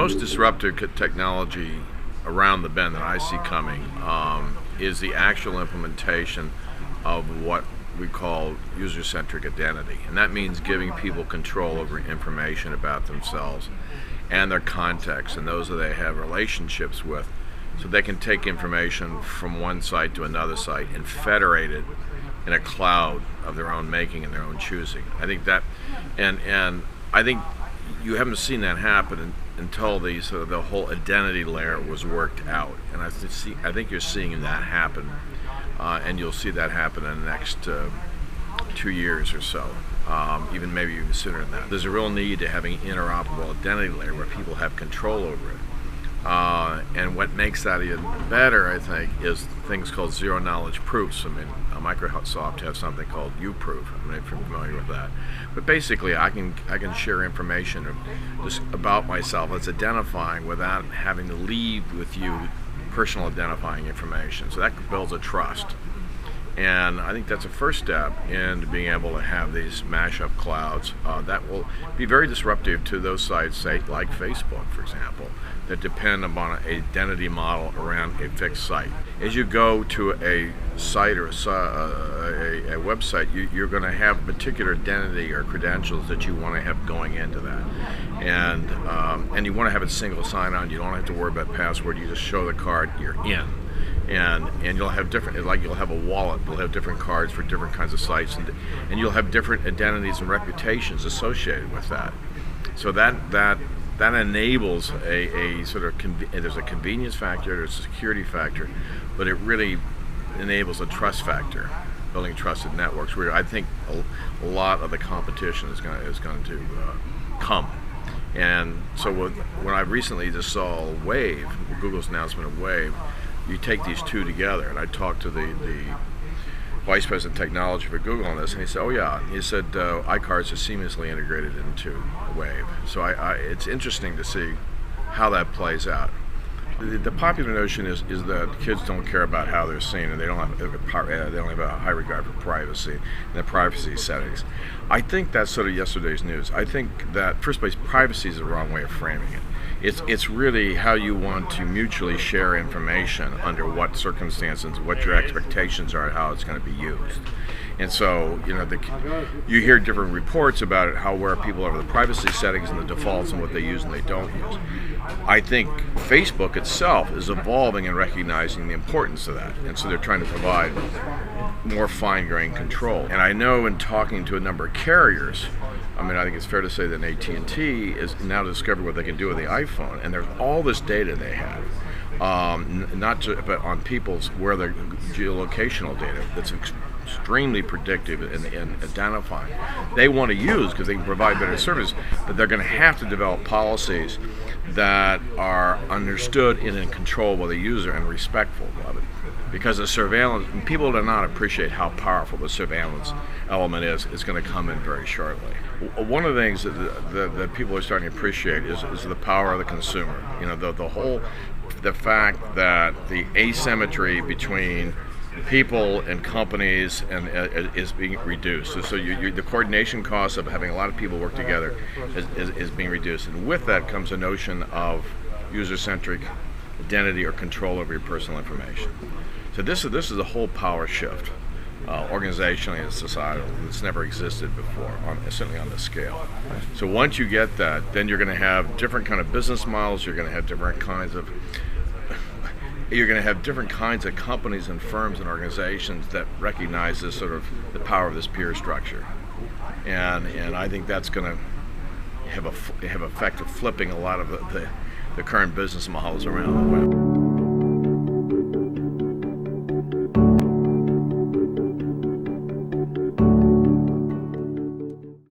most disruptive technology around the bend that I see coming is the actual implementation of what we call user-centric identity. And that means giving people control over information about themselves and their context and those that they have relationships with, so they can take information from one site to another site and federate it in a cloud of their own making and their own choosing. I think that, and I think you haven't seen that happen until the whole identity layer was worked out. And I think you're seeing that happen, and you'll see that happen in the next 2 years or so, maybe even sooner than that. There's a real need to having an interoperable identity layer where people have control over it. And what makes that even better, I think, is things called zero-knowledge proofs. I mean, Microsoft has something called uProof. I'm not familiar with that. But basically, I can share information just about myself that's identifying without having to leave with you personal identifying information. So that builds a trust. And I think that's a first step in being able to have these mashup clouds that will be very disruptive to those sites, say like Facebook, for example, that depend upon an identity model around a fixed site. As you go to a site or a website, you're going to have a particular identity or credentials that you want to have going into that, and you want to have a single sign-on. You don't have to worry about password. You just show the card, you're in. And you'll have different, like you'll have a wallet, you'll have different cards for different kinds of sites, and you'll have different identities and reputations associated with that. So that enables a sort of, there's a convenience factor, there's a security factor, but it really enables a trust factor, building trusted networks, where I think a lot of the competition is going to come. And so when I recently just saw Wave, Google's announcement of Wave, you take these two together, and I talked to the vice president of technology for Google on this, and he said, "Oh yeah," he said, iCards are seamlessly integrated into Wave. So it's interesting to see how that plays out. The popular notion is that kids don't care about how they're seen, and they don't have a high regard for privacy and the privacy settings. I think that's sort of yesterday's news. I think that, first place, privacy is the wrong way of framing it. It's really how you want to mutually share information, under what circumstances, what your expectations are, and how it's going to be used. And so, you hear different reports about it, where people are the privacy settings and the defaults and what they use and they don't use. I think Facebook itself is evolving and recognizing the importance of that, and so they're trying to provide more fine-grained control. And I know, in talking to a number of carriers, I think it's fair to say that AT&T is now discovered what they can do with the iPhone, and there's all this data they have, not just but on people's where their geolocational data that's extremely predictive in identifying. They want to use because they can provide better service, but they're going to have to develop policies that are understood and in control by the user and respectful of it. Because the surveillance, people do not appreciate how powerful the surveillance element is going to come in very shortly. One of the things that people are starting to appreciate is the power of the consumer. The fact that the asymmetry between people and companies is being reduced. So the coordination costs of having a lot of people work together is being reduced. And with that comes a notion of user-centric identity or control over your personal information. So this is a whole power shift, organizationally and societally, that's never existed before, certainly on this scale. So once you get that, then you're going to have different kind of business models. You're going to have different kinds of companies and firms and organizations that recognize this sort of the power of this peer structure, and I think that's going to have effect of flipping a lot of the current business models around the web.